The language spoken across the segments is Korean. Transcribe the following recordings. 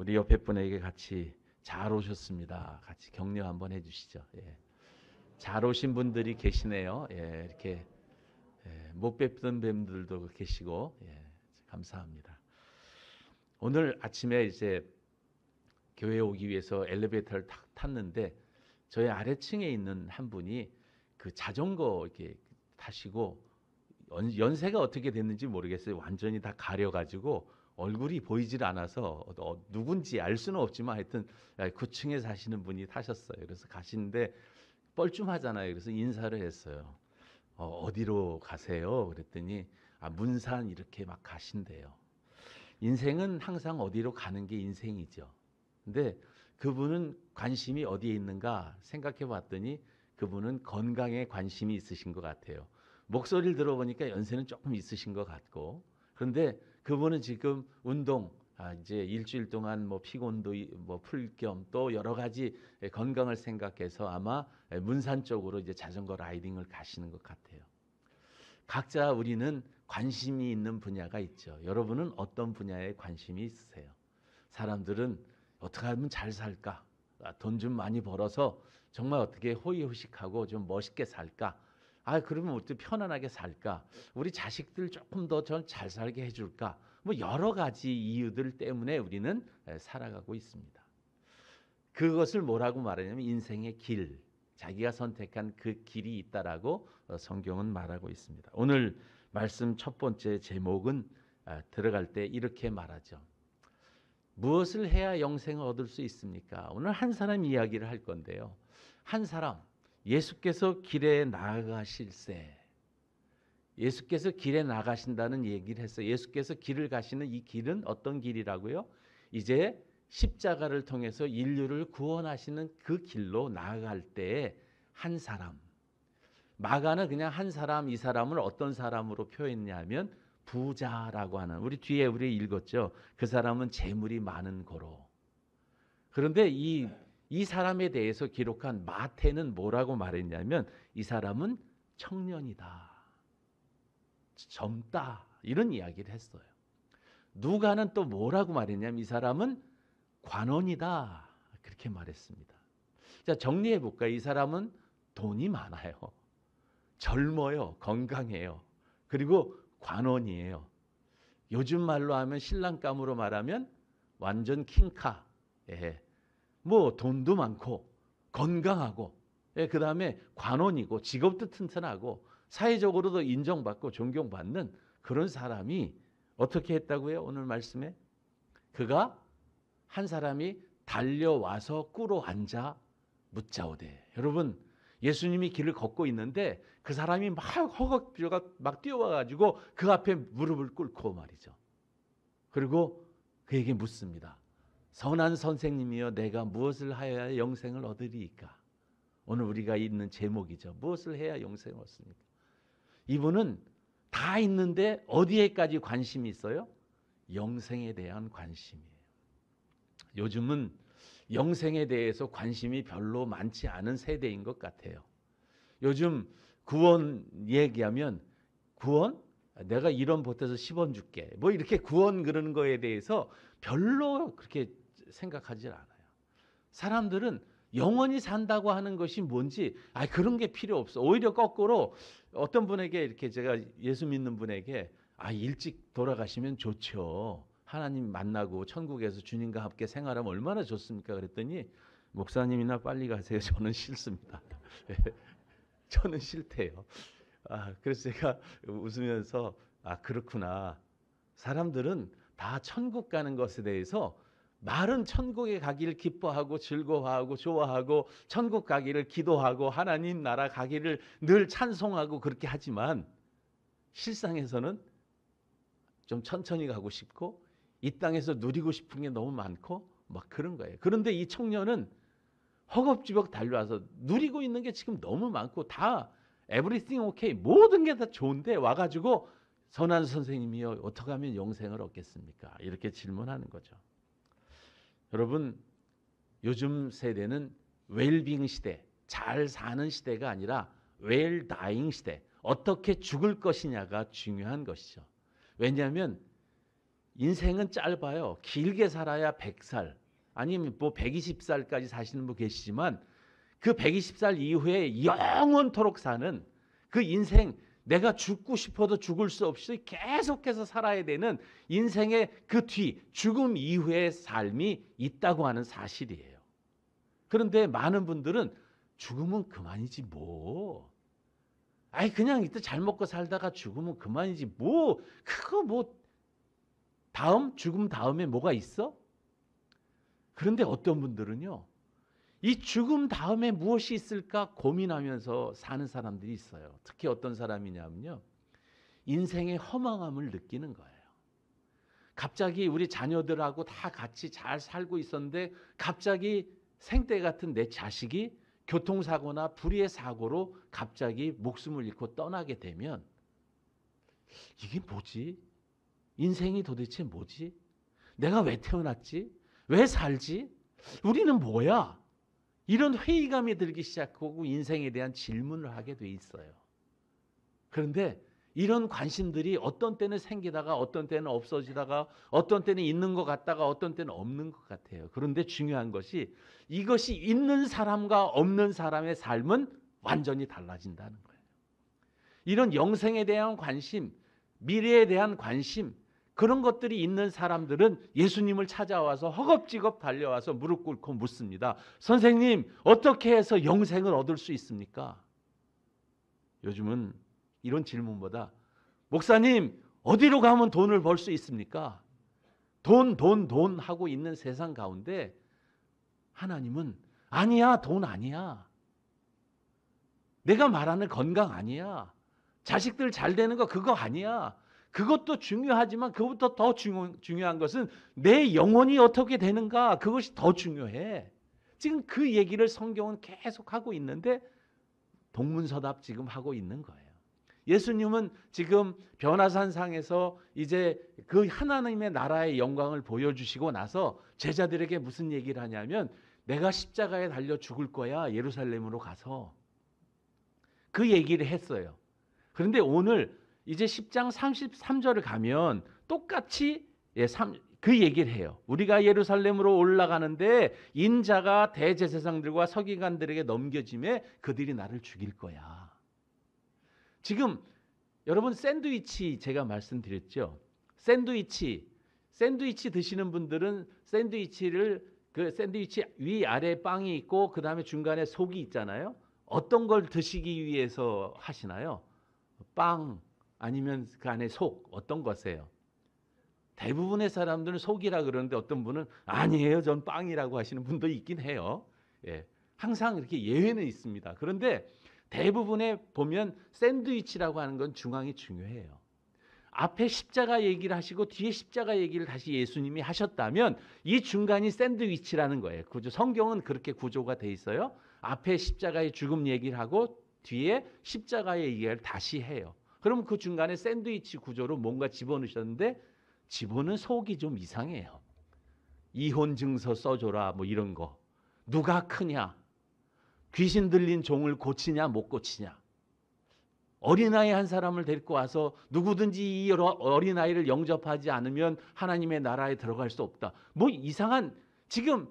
우리 옆에 분에게 같이 잘 오셨습니다. 같이 격려 한번 해주시죠. 예. 잘 오신 분들이 계시네요. 예, 이렇게 못 뵙던 뱀들도 계시고 감사합니다. 오늘 아침에 이제 교회에 오기 위해서 엘리베이터를 탔는데 저희 아래층에 있는 한 분이 그 자전거 이렇게 타시고 연세가 어떻게 됐는지 모르겠어요. 완전히 다 가려가지고 얼굴이 보이질 않아서 누군지 알 수는 없지만 하여튼 9층에 사시는 분이 타셨어요. 그래서 가시는데 뻘쭘하잖아요. 그래서 인사를 했어요. 어디로 가세요? 그랬더니 문산 이렇게 막 가신대요. 인생은 항상 어디로 가는 게 인생이죠. 근데 그분은 관심이 어디에 있는가 생각해 봤더니 그분은 건강에 관심이 있으신 것 같아요. 목소리를 들어보니까 연세는 조금 있으신 것 같고, 그런데 그분은 지금 운동, 이제 일주일 동안 뭐 피곤도 뭐 풀 겸 또 여러 가지 건강을 생각해서 아마 문산 쪽으로 이제 자전거 라이딩을 가시는 것 같아요. 각자 우리는 관심이 있는 분야가 있죠. 여러분은 어떤 분야에 관심이 있으세요? 사람들은 어떻게 하면 잘 살까? 돈 좀 많이 벌어서 정말 어떻게 호의호식하고 좀 멋있게 살까? 그러면 어떻게 편안하게 살까? 우리 자식들 조금 더 잘 살게 해줄까? 뭐 여러 가지 이유들 때문에 우리는 살아가고 있습니다. 그것을 뭐라고 말하냐면 인생의 길, 자기가 선택한 그 길이 있다라고 성경은 말하고 있습니다. 오늘 말씀 첫 번째 제목은 들어갈 때 이렇게 말하죠. 무엇을 해야 영생을 얻을 수 있습니까? 오늘 한 사람 이야기를 할 건데요. 한 사람, 예수께서 길에 나아가실세. 예수께서 길에 나가신다는 얘기를 했어요. 예수께서 길을 가시는 이 길은 어떤 길이라고요? 이제 십자가를 통해서 인류를 구원하시는 그 길로 나아갈 때에 한 사람, 마가는 그냥 한 사람, 이 사람을 어떤 사람으로 표현했냐면 부자라고 하는, 우리 뒤에 우리 읽었죠. 그 사람은 재물이 많은 고로. 그런데 이 사람에 대해서 기록한 마태는 뭐라고 말했냐면 이 사람은 청년이다, 젊다, 이런 이야기를 했어요. 누가는 또 뭐라고 말했냐면 이 사람은 관원이다, 그렇게 말했습니다. 자, 정리해 볼까요? 이 사람은 돈이 많아요. 젊어요. 건강해요. 그리고 관원이에요. 요즘 말로 하면 신랑감으로 말하면 완전 킹카. 뭐 돈도 많고 건강하고, 그 다음에 관원이고 직업도 튼튼하고 사회적으로도 인정받고 존경받는 그런 사람이 어떻게 했다고요? 오늘 말씀에 그가 한 사람이 달려와서 꿇어 앉아 묻자오되. 여러분, 예수님이 길을 걷고 있는데 그 사람이 막 허겁지겁 막 뛰어와가지고 그 앞에 무릎을 꿇고 말이죠. 그리고 그에게 묻습니다. 선한 선생님이여, 내가 무엇을 하여야 영생을 얻으리이까? 오늘 우리가 있는 제목이죠. 무엇을 해야 영생을 얻습니까? 이분은 다 있는데 어디에까지 관심이 있어요? 영생에 대한 관심이에요. 요즘은 영생에 대해서 관심이 별로 많지 않은 세대인 것 같아요. 요즘 구원 얘기하면 구원? 내가 1원 보태서 10원 줄게. 뭐 이렇게 구원 그러는 거에 대해서 별로 그렇게 생각하지 않아요. 사람들은 영원히 산다고 하는 것이 뭔지 그런 게 필요 없어. 오히려 거꾸로 어떤 분에게 이렇게 제가 예수 믿는 분에게 일찍 돌아가시면 좋죠. 하나님 만나고 천국에서 주님과 함께 생활하면 얼마나 좋습니까? 그랬더니 목사님이나 빨리 가세요. 저는 싫습니다. 저는 싫대요. 그래서 제가 웃으면서 그렇구나. 사람들은 다 천국 가는 것에 대해서 말은 천국에 가기를 기뻐하고 즐거워하고 좋아하고 천국 가기를 기도하고 하나님 나라 가기를 늘 찬송하고 그렇게 하지만 실상에서는 좀 천천히 가고 싶고 이 땅에서 누리고 싶은 게 너무 많고 막 그런 거예요. 그런데 이 청년은 허겁지겁 달려와서 누리고 있는 게 지금 너무 많고 다 everything okay, 모든 게 다 좋은데 와가지고 선한 선생님이여, 어떻게 하면 영생을 얻겠습니까? 이렇게 질문하는 거죠. 여러분, 요즘 세대는 웰빙 시대, 잘 사는 시대가 아니라 웰 다잉 시대, 어떻게 죽을 것이냐가 중요한 것이죠. 왜냐하면 인생은 짧아요. 길게 살아야 100살 아니면 뭐 120살까지 사시는 분 계시지만 그 120살 이후에 영원토록 사는 그 인생, 내가 죽고 싶어도 죽을 수 없이 계속해서 살아야 되는 인생의 그 뒤, 죽음 이후의 삶이 있다고 하는 사실이에요. 그런데 많은 분들은 죽으면 그만이지 뭐. 아이 그냥 이때 잘 먹고 살다가 죽으면 그만이지 뭐. 그거 뭐 죽음 다음에 뭐가 있어? 그런데 어떤 분들은요. 이 죽음 다음에 무엇이 있을까 고민하면서 사는 사람들이 있어요. 특히 어떤 사람이냐면요. 인생의 허망함을 느끼는 거예요. 갑자기 우리 자녀들하고 다 같이 잘 살고 있었는데 갑자기 생떼 같은 내 자식이 교통사고나 불의의 사고로 갑자기 목숨을 잃고 떠나게 되면 이게 뭐지? 인생이 도대체 뭐지? 내가 왜 태어났지? 왜 살지? 우리는 뭐야? 이런 회의감이 들기 시작하고 인생에 대한 질문을 하게 돼 있어요. 그런데 이런 관심들이 어떤 때는 생기다가 어떤 때는 없어지다가 어떤 때는 있는 것 같다가 어떤 때는 없는 것 같아요. 그런데 중요한 것이 이것이 있는 사람과 없는 사람의 삶은 완전히 달라진다는 거예요. 이런 영생에 대한 관심, 미래에 대한 관심, 그런 것들이 있는 사람들은 예수님을 찾아와서 허겁지겁 달려와서 무릎 꿇고 묻습니다. 선생님, 어떻게 해서 영생을 얻을 수 있습니까? 요즘은 이런 질문보다 목사님, 어디로 가면 돈을 벌 수 있습니까? 돈 하고 있는 세상 가운데 하나님은 아니야, 돈 아니야. 내가 말하는 건강 아니야. 자식들 잘 되는 거 그거 아니야. 그것도 중요하지만 그것보다 더 중요한 것은 내 영혼이 어떻게 되는가, 그것이 더 중요해. 지금 그 얘기를 성경은 계속 하고 있는데 동문서답 지금 하고 있는 거예요. 예수님은 지금 변화산상에서 이제 그 하나님의 나라의 영광을 보여주시고 나서 제자들에게 무슨 얘기를 하냐면 내가 십자가에 달려 죽을 거야, 예루살렘으로 가서. 그 얘기를 했어요. 그런데 오늘 이제 10장 33절을 가면 똑같이 그 얘기를 해요. 우리가 예루살렘으로 올라가는데 인자가 대제사장들과 서기관들에게 넘겨짐에 그들이 나를 죽일 거야. 지금 여러분 샌드위치 제가 말씀드렸죠. 샌드위치 드시는 분들은 그 샌드위치 위 아래 빵이 있고 그 다음에 중간에 속이 있잖아요. 어떤 걸 드시기 위해서 하시나요? 빵 아니면 그 안에 속 어떤 것이에요? 대부분의 사람들은 속이라 그러는데 어떤 분은 아니에요, 전 빵이라고 하시는 분도 있긴 해요. 예, 항상 이렇게 예외는 있습니다. 그런데 대부분에 보면 샌드위치라고 하는 건 중앙이 중요해요. 앞에 십자가 얘기를 하시고 뒤에 십자가 얘기를 다시 예수님이 하셨다면 이 중간이 샌드위치라는 거예요. 성경은 그렇게 구조가 돼 있어요. 앞에 십자가의 죽음 얘기를 하고 뒤에 십자가의 얘기를 다시 해요. 그럼 그 중간에 샌드위치 구조로 뭔가 집어넣으셨는데 집어는 속이 좀 이상해요. 이혼 증서 써줘라 뭐 이런 거. 누가 크냐? 귀신 들린 종을 고치냐 못 고치냐? 어린아이 한 사람을 데리고 와서 누구든지 이 어린아이를 영접하지 않으면 하나님의 나라에 들어갈 수 없다. 뭐 이상한 지금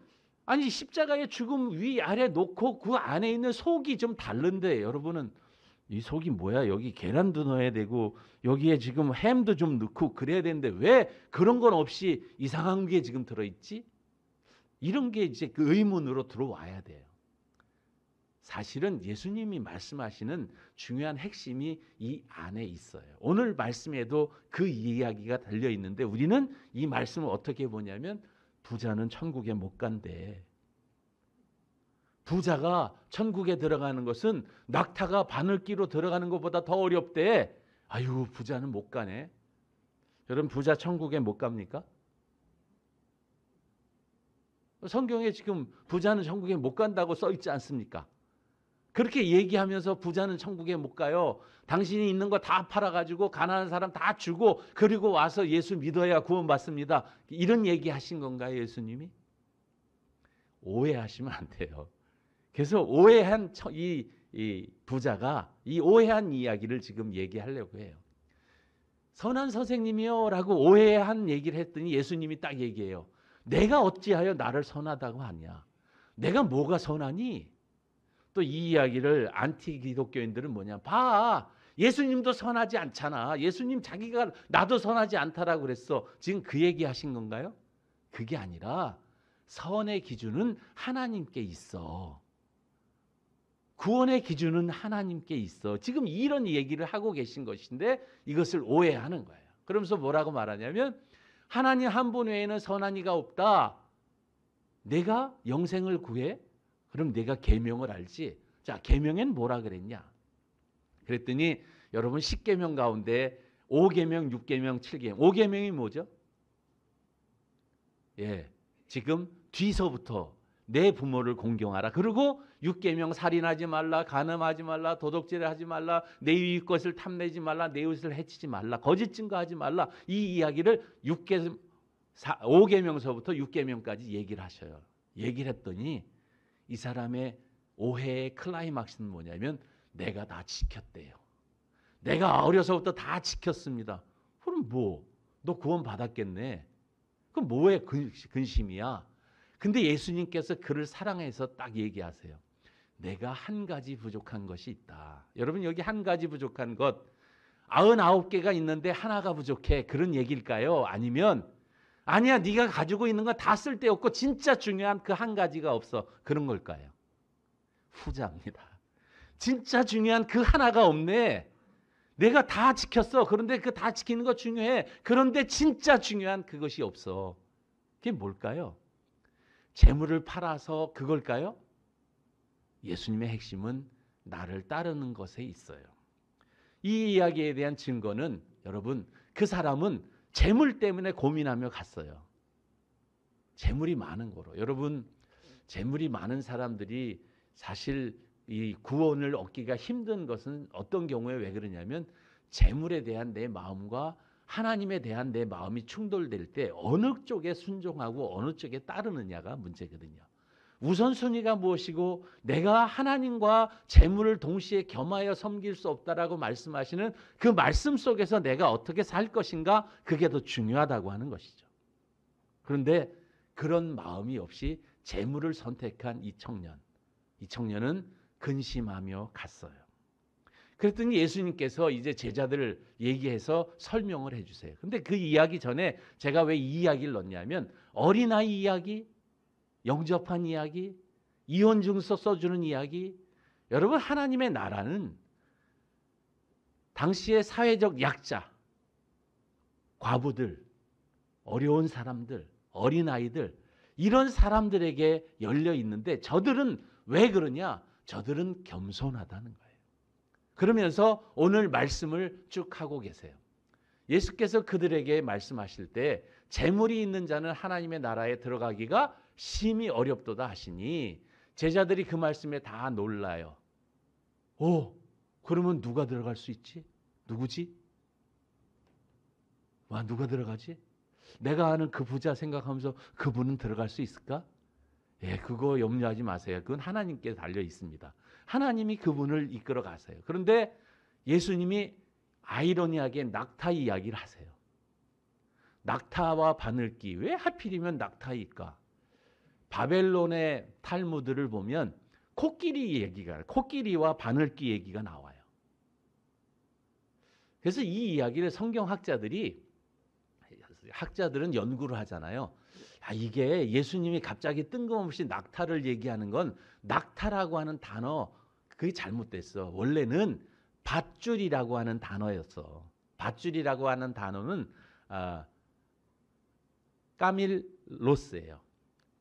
아니 십자가의 죽음 위 아래 놓고 그 안에 있는 속이 좀 다른데 여러분은 이 속이 뭐야? 여기 계란도 넣어야 되고 여기에 지금 햄도 좀 넣고 그래야 되는데 왜 그런 건 없이 이상한 게 지금 들어있지? 이런 게 이제 그 의문으로 들어와야 돼요. 사실은 예수님이 말씀하시는 중요한 핵심이 이 안에 있어요. 오늘 말씀에도 그 이야기가 달려 있는데 우리는 이 말씀을 어떻게 보냐면 부자는 천국에 못 간대. 부자가 천국에 들어가는 것은 낙타가 바늘기로 들어가는 것보다 더 어렵대. 아유, 부자는 못 가네. 여러분 부자 천국에 못 갑니까? 성경에 지금 부자는 천국에 못 간다고 써 있지 않습니까? 그렇게 얘기하면서 부자는 천국에 못 가요. 당신이 있는 거 다 팔아가지고 가난한 사람 다 주고 그리고 와서 예수 믿어야 구원받습니다. 이런 얘기 하신 건가요, 예수님이? 오해하시면 안 돼요. 그래서 오해한 이 부자가 이 오해한 이야기를 지금 얘기하려고 해요. 선한 선생님이요 라고 오해한 얘기를 했더니 예수님이 딱 얘기해요. 내가 어찌하여 나를 선하다고 하냐. 내가 뭐가 선하니? 또 이 이야기를 안티 기독교인들은 뭐냐. 봐. 예수님도 선하지 않잖아. 예수님 자기가 나도 선하지 않다라고 그랬어. 지금 그 얘기 하신 건가요? 그게 아니라 선의 기준은 하나님께 있어. 구원의 기준은 하나님께 있어. 지금 이런 얘기를 하고 계신 것인데 이것을 오해하는 거예요. 그러면서 뭐라고 말하냐면 하나님 한 분 외에는 선한 이가 없다. 내가 영생을 구해? 그럼 내가 계명을 알지. 자, 계명엔 뭐라 그랬냐? 그랬더니 여러분 10계명 가운데 5계명, 6계명, 7계명. 5계명이 뭐죠? 예. 지금 뒤서부터 내 부모를 공경하라. 그리고 6계명 살인하지 말라, 간음하지 말라, 도둑질하지 말라, 내 이웃 것을 탐내지 말라, 내 이웃을 해치지 말라, 거짓 증거하지 말라. 이 이야기를 5계명서부터 6계명까지 얘기를 하셔요. 얘기를 했더니 이 사람의 오해의 클라이막스는 뭐냐면 내가 다 지켰대요. 내가 어려서부터 다 지켰습니다. 그럼 뭐? 너 구원 받았겠네. 그럼 뭐에 근심이야? 근데 예수님께서 그를 사랑해서 딱 얘기하세요. 내가 한 가지 부족한 것이 있다. 여러분 여기 한 가지 부족한 것 99개가 있는데 하나가 부족해. 그런 얘기일까요? 아니면 아니야 네가 가지고 있는 건 다 쓸데없고 진짜 중요한 그 한 가지가 없어. 그런 걸까요? 후자입니다. 진짜 중요한 그 하나가 없네. 내가 다 지켰어. 그런데 그 다 지키는 거 중요해. 그런데 진짜 중요한 그것이 없어. 그게 뭘까요? 재물을 팔아서 그걸까요? 예수님의 핵심은 나를 따르는 것에 있어요. 이 이야기에 대한 증거는 여러분 그 사람은 재물 때문에 고민하며 갔어요. 재물이 많은 거로. 여러분 재물이 많은 사람들이 사실 이 구원을 얻기가 힘든 것은 어떤 경우에 왜 그러냐면 재물에 대한 내 마음과 하나님에 대한 내 마음이 충돌될 때 어느 쪽에 순종하고 어느 쪽에 따르느냐가 문제거든요. 우선순위가 무엇이고 내가 하나님과 재물을 동시에 겸하여 섬길 수 없다라고 말씀하시는 그 말씀 속에서 내가 어떻게 살 것인가 그게 더 중요하다고 하는 것이죠. 그런데 그런 마음이 없이 재물을 선택한 이 청년은 근심하며 갔어요. 그랬더니 예수님께서 이제 제자들을 얘기해서 설명을 해주세요. 근데 그 이야기 전에 제가 왜 이 이야기를 넣냐면 어린아이 이야기, 영접한 이야기, 이혼증서 써주는 이야기. 여러분 하나님의 나라는 당시의 사회적 약자, 과부들, 어려운 사람들, 어린아이들 이런 사람들에게 열려 있는데 저들은 왜 그러냐? 저들은 겸손하다는 거예요. 그러면서 오늘 말씀을 쭉 하고 계세요. 예수께서 그들에게 말씀하실 때 재물이 있는 자는 하나님의 나라에 들어가기가 심히 어렵도다 하시니 제자들이 그 말씀에 다 놀라요. 오, 그러면 누가 들어갈 수 있지? 누구지? 와, 누가 들어가지? 내가 아는 그 부자 생각하면서 그분은 들어갈 수 있을까? 예, 그거 염려하지 마세요. 그건 하나님께 달려 있습니다. 하나님이 그분을 이끌어 가세요. 그런데 예수님이 아이러니하게 낙타 이야기를 하세요. 낙타와 바늘기. 왜 하필이면 낙타일까? 바벨론의 탈무드를 보면 코끼리와 바늘기 얘기가 나와요. 그래서 이 이야기를 학자들은 연구를 하잖아요. 이게 예수님이 갑자기 뜬금없이 낙타를 얘기하는 건 낙타라고 하는 단어 그게 잘못됐어. 원래는 밧줄이라고 하는 단어였어. 밧줄이라고 하는 단어는 까밀로스예요.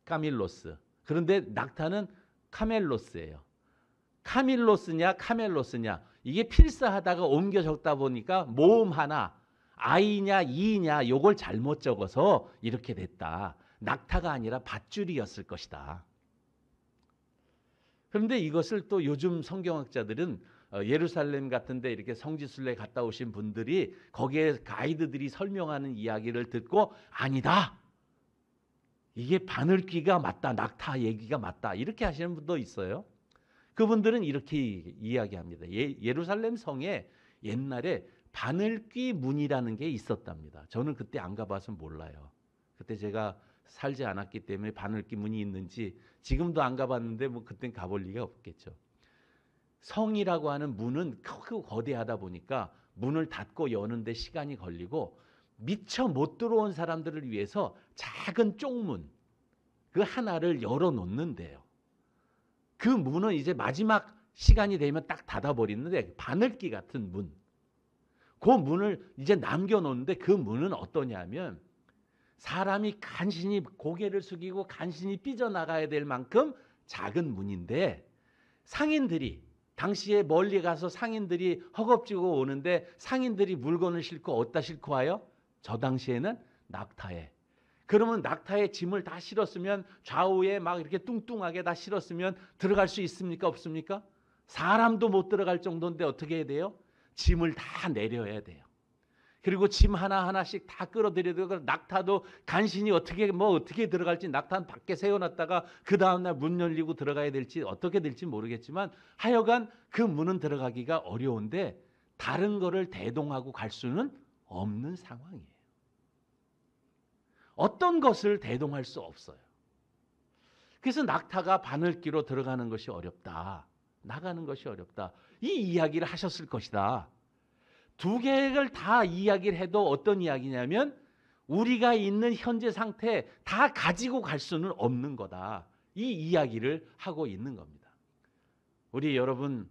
까밀로스. 그런데 낙타는 카멜로스예요. 카밀로스냐 카멜로스냐 이게 필사하다가 옮겨 적다 보니까 모음 하나 아이냐 이냐 요걸 잘못 적어서 이렇게 됐다. 낙타가 아니라 밧줄이었을 것이다. 그런데 이것을 또 요즘 성경학자들은 예루살렘 같은 데 이렇게 성지순례 갔다 오신 분들이 거기에 가이드들이 설명하는 이야기를 듣고 아니다. 이게 바늘귀가 맞다. 낙타 얘기가 맞다. 이렇게 하시는 분도 있어요. 그분들은 이렇게 이야기합니다. 예루살렘 성에 옛날에 바늘귀 문이라는 게 있었답니다. 저는 그때 안 가봐서 몰라요. 그때 제가 살지 않았기 때문에 바늘귀 문이 있는지 지금도 안 가봤는데 뭐 그땐 가볼 리가 없겠죠. 성이라고 하는 문은 크고 거대하다 보니까 문을 닫고 여는데 시간이 걸리고 미처 못 들어온 사람들을 위해서 작은 쪽문 그 하나를 열어놓는데요. 그 문은 이제 마지막 시간이 되면 딱 닫아버리는데 바늘귀 같은 문. 그 문을 이제 남겨놓는데 그 문은 어떠냐면 사람이 간신히 고개를 숙이고 간신히 삐져나가야 될 만큼 작은 문인데 상인들이 당시에 멀리 가서 상인들이 허겁지겁 오는데 상인들이 물건을 싣고 어디다 싣고 와요? 저 당시에는 낙타에. 그러면 낙타에 짐을 다 실었으면 좌우에 막 이렇게 뚱뚱하게 다 실었으면 들어갈 수 있습니까? 없습니까? 사람도 못 들어갈 정도인데 어떻게 해야 돼요? 짐을 다 내려야 돼요. 그리고 짐 하나하나씩 다 끌어들여야 되고 낙타도 간신히 어떻게 들어갈지 낙타는 밖에 세워놨다가 그 다음날 문 열리고 들어가야 될지 어떻게 될지 모르겠지만 하여간 그 문은 들어가기가 어려운데 다른 거를 대동하고 갈 수는 없는 상황이에요. 어떤 것을 대동할 수 없어요. 그래서 낙타가 바늘귀로 들어가는 것이 어렵다. 나가는 것이 어렵다. 이 이야기를 하셨을 것이다. 두 개를 다 이야기를 해도 어떤 이야기냐면 우리가 있는 현재 상태 다 가지고 갈 수는 없는 거다. 이 이야기를 하고 있는 겁니다. 우리 여러분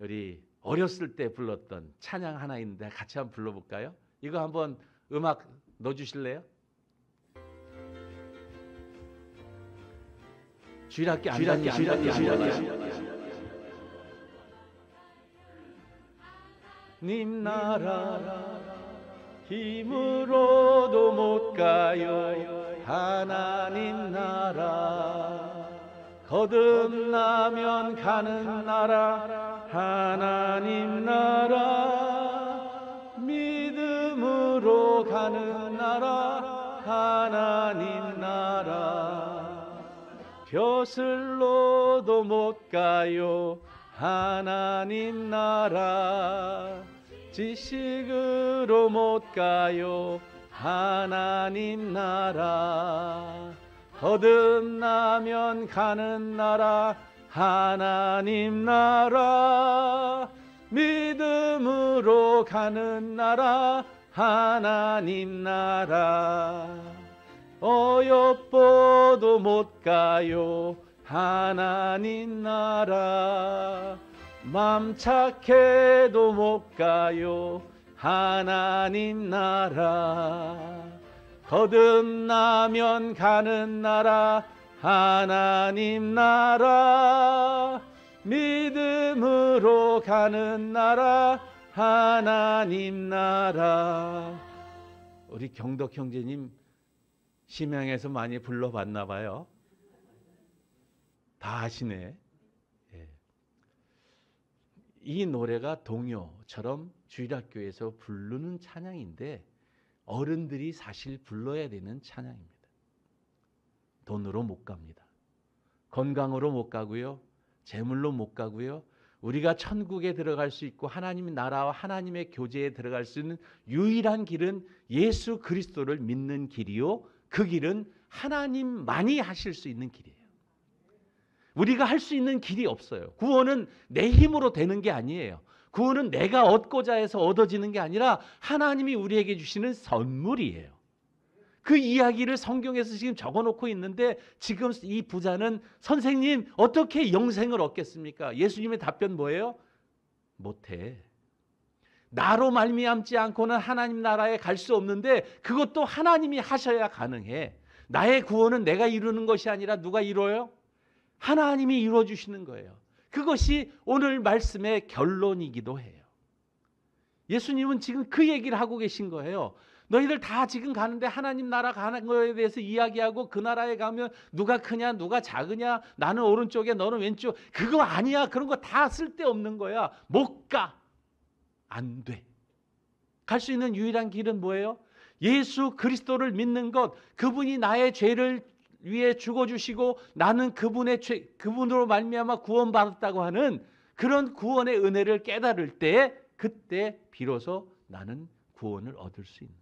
우리 어렸을 때 불렀던 찬양 하나 있는데 같이 한번 불러볼까요? 이거 한번 음악 넣어주실래요? 주일학교 안 다니는 님 나라 힘으로도 못 가요. 하나님 나라 거듭나면 가는 나라. 하나님 나라 믿음으로 가는 나라. 하나님 나라 벼슬로도 못 가요. 하나님 나라 지식으로 못 가요. 하나님 나라 거듭나면 가는 나라. 하나님 나라 믿음으로 가는 나라. 하나님 나라 어여뻐도 못 가요. 하나님 나라 맘 착해도 못 가요. 하나님 나라 거듭나면 가는 나라. 하나님 나라 믿음으로 가는 나라. 하나님 나라. 우리 경덕 형제님 심양에서 많이 불러봤나 봐요. 다 아시네. 예. 이 노래가 동요처럼 주일학교에서 부르는 찬양인데 어른들이 사실 불러야 되는 찬양입니다. 돈으로 못 갑니다. 건강으로 못 가고요. 재물로 못 가고요. 우리가 천국에 들어갈 수 있고 하나님의 나라와 하나님의 교제에 들어갈 수 있는 유일한 길은 예수 그리스도를 믿는 길이요. 그 길은 하나님만이 하실 수 있는 길이에요. 우리가 할 수 있는 길이 없어요. 구원은 내 힘으로 되는 게 아니에요. 구원은 내가 얻고자 해서 얻어지는 게 아니라 하나님이 우리에게 주시는 선물이에요. 그 이야기를 성경에서 지금 적어놓고 있는데 지금 이 부자는 선생님 어떻게 영생을 얻겠습니까? 예수님의 답변 뭐예요? 못해. 나로 말미암지 않고는 하나님 나라에 갈 수 없는데 그것도 하나님이 하셔야 가능해. 나의 구원은 내가 이루는 것이 아니라 누가 이뤄요? 하나님이 이루어주시는 거예요. 그것이 오늘 말씀의 결론이기도 해요. 예수님은 지금 그 얘기를 하고 계신 거예요. 너희들 다 지금 가는데 하나님 나라 가는 거에 대해서 이야기하고 그 나라에 가면 누가 크냐 누가 작으냐 나는 오른쪽에 너는 왼쪽 그거 아니야. 그런 거 다 쓸데없는 거야. 못 가. 안 돼. 갈 수 있는 유일한 길은 뭐예요? 예수 그리스도를 믿는 것. 그분이 나의 죄를 위해 죽어주시고 나는 그분으로 말미암아 구원받았다고 하는 그런 구원의 은혜를 깨달을 때 그때 비로소 나는 구원을 얻을 수 있는.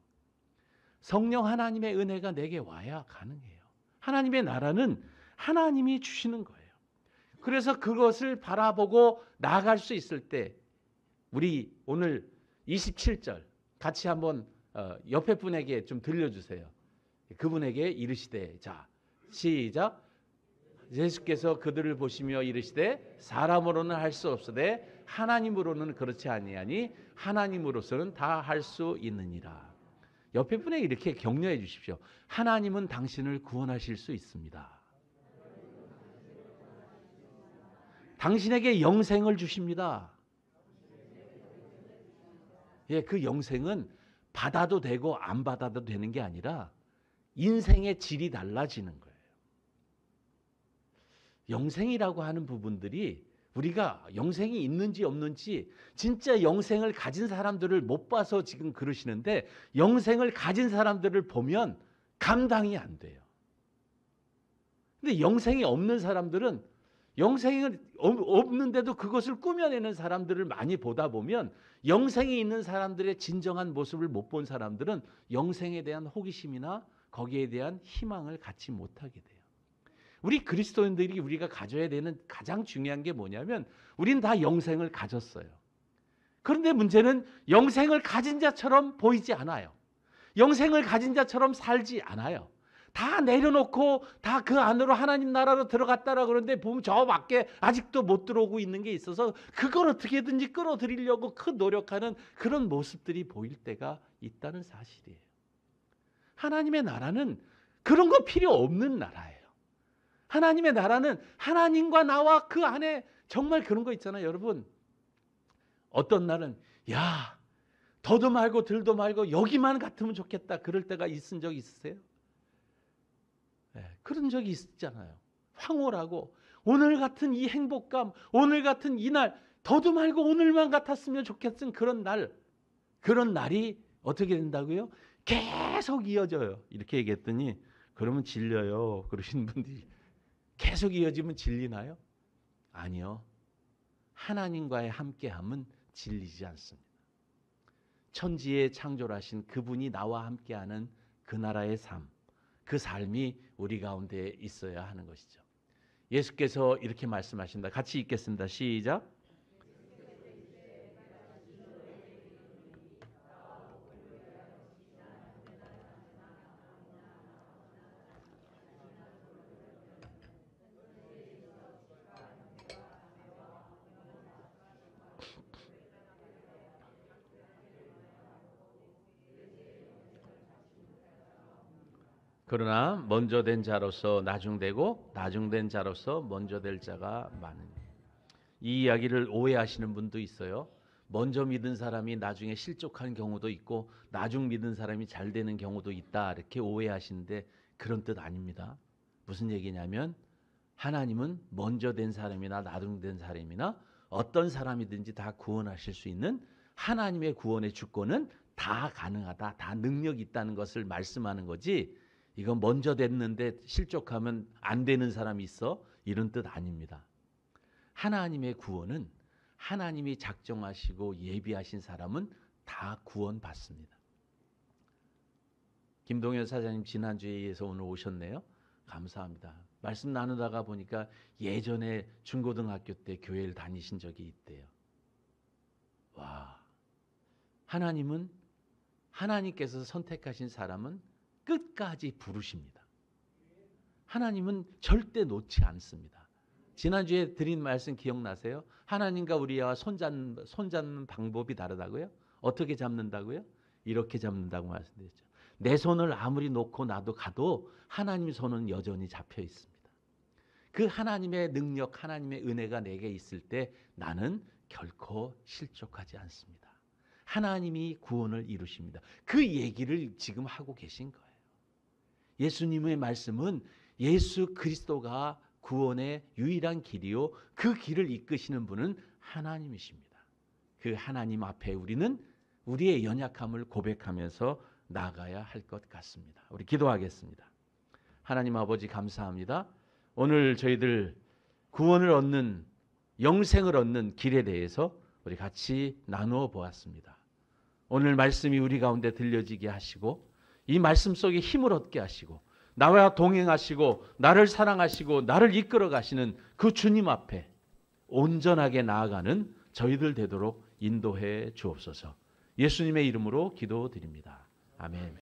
성령 하나님의 은혜가 내게 와야 가능해요. 하나님의 나라는 하나님이 주시는 거예요. 그래서 그것을 바라보고 나아갈 수 있을 때 우리 오늘 27절 같이 한번 옆에 분에게 좀 들려주세요. 그분에게 이르시되, 자 시작. 예수께서 그들을 보시며 이르시되 사람으로는 할 수 없으되 하나님으로는 그렇지 아니하니 하나님으로서는 다 할 수 있느니라. 옆에 분에게 이렇게 격려해 주십시오. 하나님은 당신을 구원하실 수 있습니다. 당신에게 영생을 주십니다. 예, 그 영생은 받아도 되고 안 받아도 되는 게 아니라 인생의 질이 달라지는 거예요. 영생이라고 하는 부분들이 우리가 영생이 있는지 없는지 진짜 영생을 가진 사람들을 못 봐서 지금 그러시는데 영생을 가진 사람들을 보면 감당이 안 돼요. 근데 영생이 없는 사람들은 영생이 없는데도 그것을 꾸며내는 사람들을 많이 보다 보면 영생이 있는 사람들의 진정한 모습을 못 본 사람들은 영생에 대한 호기심이나 거기에 대한 희망을 갖지 못하게 돼요. 우리 그리스도인들이 우리가 가져야 되는 가장 중요한 게 뭐냐면 우린 다 영생을 가졌어요. 그런데 문제는 영생을 가진 자처럼 보이지 않아요. 영생을 가진 자처럼 살지 않아요. 다 내려놓고 다 그 안으로 하나님 나라로 들어갔다라 그러는데 보면 저 밖에 아직도 못 들어오고 있는 게 있어서 그걸 어떻게든지 끌어들이려고 큰 노력하는 그런 모습들이 보일 때가 있다는 사실이에요. 하나님의 나라는 그런 거 필요 없는 나라예요. 하나님의 나라는 하나님과 나와 그 안에 정말 그런 거 있잖아요. 여러분 어떤 날은 야 더도 말고 들도 말고 여기만 같으면 좋겠다 그럴 때가 있은 적 있으세요? 네, 그런 적이 있잖아요. 황홀하고 오늘 같은 이 행복감, 오늘 같은 이날 더도 말고 오늘만 같았으면 좋겠은 그런 날, 그런 날이 어떻게 된다고요? 계속 이어져요. 이렇게 얘기했더니 그러면 질려요. 그러시는 분들이 계속 이어지면 질리나요? 아니요. 하나님과의 함께함은 질리지 않습니다. 천지에 창조하신 그분이 나와 함께하는 그 나라의 삶, 그 삶이 우리 가운데 있어야 하는 것이죠. 예수께서 이렇게 말씀하신다. 같이 읽겠습니다. 시작. 그러나 먼저 된 자로서 나중되고 나중된 자로서 먼저 될 자가 많으니. 이 이야기를 오해하시는 분도 있어요. 먼저 믿은 사람이 나중에 실족한 경우도 있고 나중 믿은 사람이 잘 되는 경우도 있다 이렇게 오해하시는데 그런 뜻 아닙니다. 무슨 얘기냐면 하나님은 먼저 된 사람이나 나중된 사람이나 어떤 사람이든지 다 구원하실 수 있는 하나님의 구원의 주권은 다 가능하다, 다 능력이 있다는 것을 말씀하는 거지 이건 먼저 됐는데 실족하면 안 되는 사람이 있어? 이런 뜻 아닙니다. 하나님의 구원은 하나님이 작정하시고 예비하신 사람은 다 구원받습니다. 김동현 사장님 지난주에 의해서 오늘 오셨네요. 감사합니다. 말씀 나누다가 보니까 예전에 중고등학교 때 교회를 다니신 적이 있대요. 와, 하나님은 하나님께서 선택하신 사람은 끝까지 부르십니다. 하나님은 절대 놓지 않습니다. 지난주에 드린 말씀 기억나세요? 하나님과 우리와 손잡는 방법이 다르다고요? 어떻게 잡는다고요? 이렇게 잡는다고 말씀드렸죠. 내 손을 아무리 놓고 나도 가도 하나님 손은 여전히 잡혀 있습니다. 그 하나님의 능력, 하나님의 은혜가 내게 있을 때 나는 결코 실족하지 않습니다. 하나님이 구원을 이루십니다. 그 얘기를 지금 하고 계신 거예요. 예수님의 말씀은 예수 그리스도가 구원의 유일한 길이요 그 길을 이끄시는 분은 하나님이십니다. 그 하나님 앞에 우리는 우리의 연약함을 고백하면서 나가야 할 것 같습니다. 우리 기도하겠습니다. 하나님 아버지 감사합니다. 오늘 저희들 구원을 얻는, 영생을 얻는 길에 대해서 우리 같이 나누어 보았습니다. 오늘 말씀이 우리 가운데 들려지게 하시고 이 말씀 속에 힘을 얻게 하시고 나와 동행하시고 나를 사랑하시고 나를 이끌어 가시는 그 주님 앞에 온전하게 나아가는 저희들 되도록 인도해 주옵소서. 예수님의 이름으로 기도드립니다. 아멘.